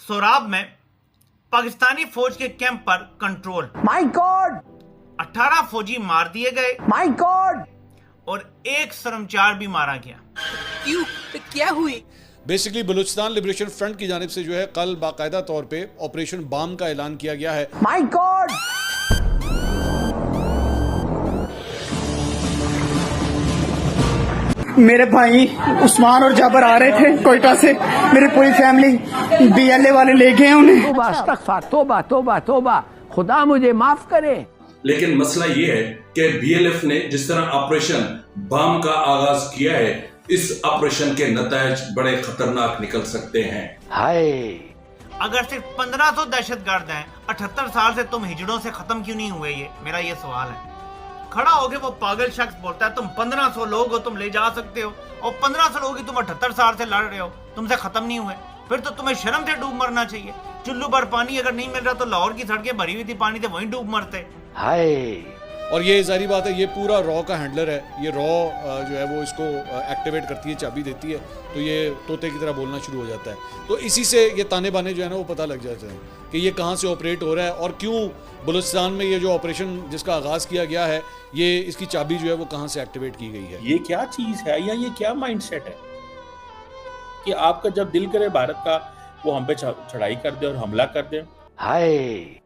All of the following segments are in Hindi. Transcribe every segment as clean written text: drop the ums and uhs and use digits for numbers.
सोराब में पाकिस्तानी फौज के कैंप पर कंट्रोल। My God! 18 फौजी मार दिए गए। My God! और एक शर्मचार भी मारा गया। क्यों? क्या हुई? बेसिकली बलूचिस्तान लिबरेशन फ्रंट की जानिब से जो है कल बाकायदा तौर पे ऑपरेशन बाम का ऐलान किया गया है। My God! मेरे भाई उस्मान और जाबर आ रहे थे कोयटा से। मेरी पूरी फैमिली बीएलए वाले ले गए उन्हें। तोबा तोबा तोबा, खुदा मुझे माफ करे। लेकिन मसला ये है कि बीएलएफ ने जिस तरह ऑपरेशन बाम का आगाज किया है, इस ऑपरेशन के नतायज बड़े खतरनाक निकल सकते हैं। हाय, अगर सिर्फ 1500 दहशतगर्द हैं, 78 साल से तुम हिजड़ों से खत्म क्यों नहीं हुए? मेरा ये सवाल है। खड़ा होके वो पागल शख्स बोलता है तुम 1500 लोग हो, तुम ले जा सकते हो, और 1500 लोग ही तुम 78 साल से लड़ रहे हो, तुमसे खत्म नहीं हुए। फिर तो तुम्हें शर्म से डूब मरना चाहिए। चुल्लू भर पानी अगर नहीं मिल रहा तो लाहौर की सड़कें भरी हुई थी पानी से, वहीं डूब मरते। हाय। और ये जारी बात है, ये पूरा रॉ का हैंडलर है। ये रॉ जो है वो इसको एक्टिवेट करती है, चाबी देती है, तो ये तोते की तरह बोलना शुरू हो जाता है। तो इसी से ये ताने बाने जो है ना वो पता लग जाते हैं कि ये कहाँ से ऑपरेट हो रहा है और क्यों बलूचिस्तान में ये जो ऑपरेशन जिसका आगाज़ किया गया है, ये इसकी चाबी जो है वो कहाँ से एक्टिवेट की गई है। ये क्या चीज़ है या ये क्या माइंडसेट है कि आपका जब दिल करे भारत का वो हम पे चढ़ाई कर दे और हमला कर दे। हाय।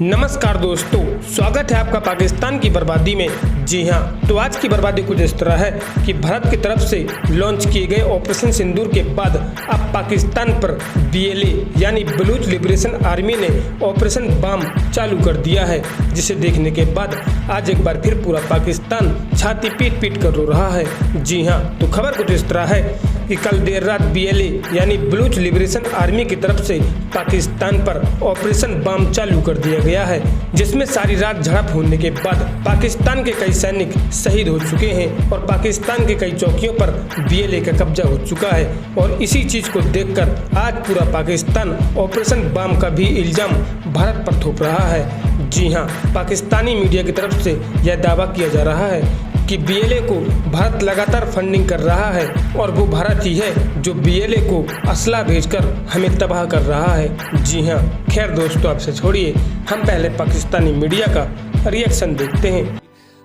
नमस्कार दोस्तों, स्वागत है आपका पाकिस्तान की बर्बादी में। जी हाँ, तो आज की बर्बादी कुछ इस तरह है कि भारत की तरफ से लॉन्च किए गए ऑपरेशन सिंदूर के बाद अब पाकिस्तान पर बीएलए यानी बलूच लिबरेशन आर्मी ने ऑपरेशन बाम चालू कर दिया है, जिसे देखने के बाद आज एक बार फिर पूरा पाकिस्तान छाती पीट पीट कर रो रहा है। जी हाँ, तो खबर कुछ इस तरह है कि कल देर रात बीएलए यानी बलूच लिबरेशन आर्मी की तरफ से पाकिस्तान पर ऑपरेशन बाम चालू कर दिया गया है, जिसमें सारी रात झड़प होने के बाद पाकिस्तान के कई सैनिक शहीद हो चुके हैं और पाकिस्तान के कई चौकियों पर बीएलए का कब्जा हो चुका है। और इसी चीज को देखकर आज पूरा पाकिस्तान ऑपरेशन बाम का भी इल्जाम भारत पर थोप रहा है। जी हाँ, पाकिस्तानी मीडिया की तरफ से यह दावा किया जा रहा है कि बीएलए को भारत लगातार फंडिंग कर रहा है और वो भारत ही है जो बीएलए को असला भेजकर हमें तबाह कर रहा है। जी हाँ, खैर दोस्तों, आपसे छोड़िए, हम पहले पाकिस्तानी मीडिया का रिएक्शन देखते हैं।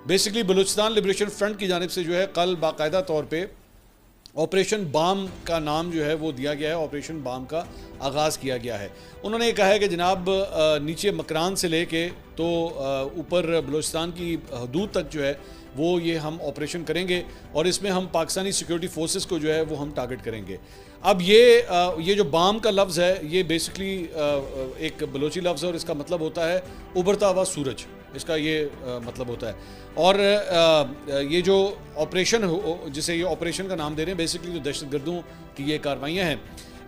बेसिकली बलूचिस्तान लिबरेशन फ्रंट की जानिब से जो है कल बाकायदा तौर पे ऑपरेशन बाम का नाम जो है वो दिया गया है, ऑपरेशन बाम का आगाज़ किया गया है। उन्होंने ये कहा है कि जनाब नीचे मकरान से लेके तो ऊपर बलूचिस्तान की हदूद तक जो है वो ये हम ऑपरेशन करेंगे और इसमें हम पाकिस्तानी सिक्योरिटी फोर्सेस को जो है वो हम टारगेट करेंगे। अब ये जो बाम का लफ्ज़ है ये बेसिकली एक बलोची लफ्ज़ है और इसका मतलब होता है उभरता हुआ सूरज, इसका ये मतलब होता है। और ये जो ऑपरेशन जिसे ये ऑपरेशन का नाम दे रहे हैं, बेसिकली जो दहशतगर्दों की ये कार्रवाइयाँ हैं,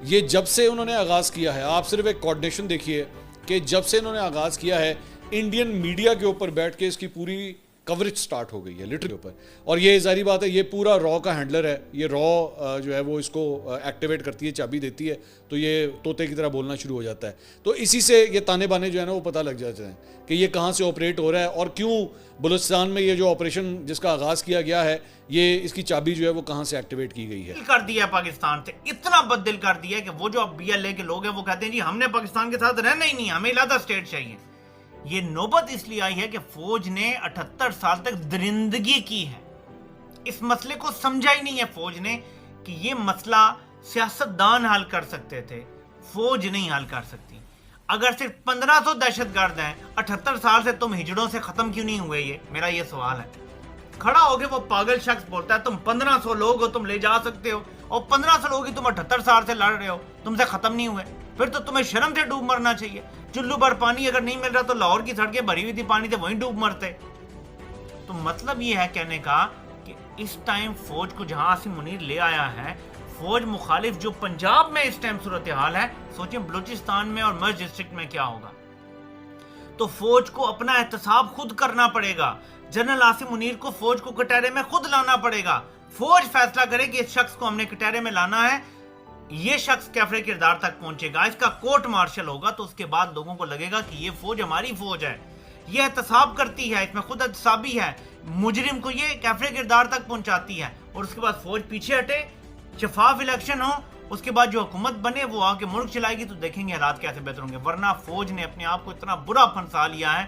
ये जब से उन्होंने आगाज़ किया है, आप सिर्फ एक कोऑर्डिनेशन देखिए कि जब से इन्होंने आगाज़ किया है इंडियन मीडिया के ऊपर बैठ के इसकी पूरी कवरेज स्टार्ट हो गई है लिटरली ऊपर। और ये जारी बात है, ये पूरा रॉ का हैंडलर है। ये रॉ जो है वो इसको एक्टिवेट करती है, चाबी देती है, तो ये तोते की तरह बोलना शुरू हो जाता है। तो इसी से ये ताने बाने जो है ना वो पता लग जाते हैं कि ये कहाँ से ऑपरेट हो रहा है और क्यों बलूचिस्तान में ये जो ऑपरेशन जिसका आगाज़ किया गया है, ये इसकी चाबी जो है वो कहाँ से एक्टिवेट की गई है। कर दिया पाकिस्तान से, इतना बददिल कर दिया कि वो जो अब बीएलए के लोग हैं वो कहते हैं जी हमने पाकिस्तान के साथ रहना ही नहीं, हमें अलग स्टेट चाहिए। ये नौबत इसलिए आई है कि फौज ने 78 साल तक दरिंदगी की है। इस मसले को समझा ही नहीं है फौज ने कि ये मसला सियासतदान हल कर सकते थे, फौज नहीं हल कर सकती। अगर सिर्फ 1500 दहशतगर्द हैं, 78 साल से तुम हिजड़ों से खत्म क्यों नहीं हुए? मेरा ये सवाल है। खड़ा होके वो पागल शख्स बोलता है तुम 1500 लोग हो, तुम ले जा सकते हो, और 1500 लोग ही तुम 78 साल से लड़ रहे हो, तुमसे खत्म नहीं हुए। फिर तो तुम्हें शर्म से डूब मरना चाहिए। चुल्लू भर पानी अगर नहीं मिल रहा तो लाहौर की सड़कें भरी हुई थी पानी से, वहीं डूब मरते। तो मतलब ये है कहने का कि इस टाइम फौज को जहां आसिम मुनीर ले आया है, फौज मुखालिफ जो पंजाब में इस टाइम सूरत हाल है, सोचिए बलूचिस्तान में और मर्ज डिस्ट्रिक्ट में क्या होगा। तो फौज को अपना एहतसाब खुद करना पड़ेगा। जनरल आसिम मुनीर को फौज को कटहरे में खुद लाना पड़ेगा। फौज फैसला करे कि इस शख्स को हमने कटहरे में लाना है, ये शख्स कैफरे किरदार तक पहुंचेगा, इसका कोर्ट मार्शल होगा, तो उसके बाद लोगों को लगेगा कि ये फौज हमारी फौज है, ये एहतसाब करती है, इसमें खुद एहतसाबी है। मुजरिम को ये कैफरे किरदार तक पहुंचाती है, और उसके बाद फौज पीछे हटे, शफाफ इलेक्शन हो, उसके बाद जो हुकूमत बने वो आके मुल्क चलाएगी, तो देखेंगे हालात कैसे बेहतर होंगे। वरना फौज ने अपने आप को इतना बुरा फंसा लिया है।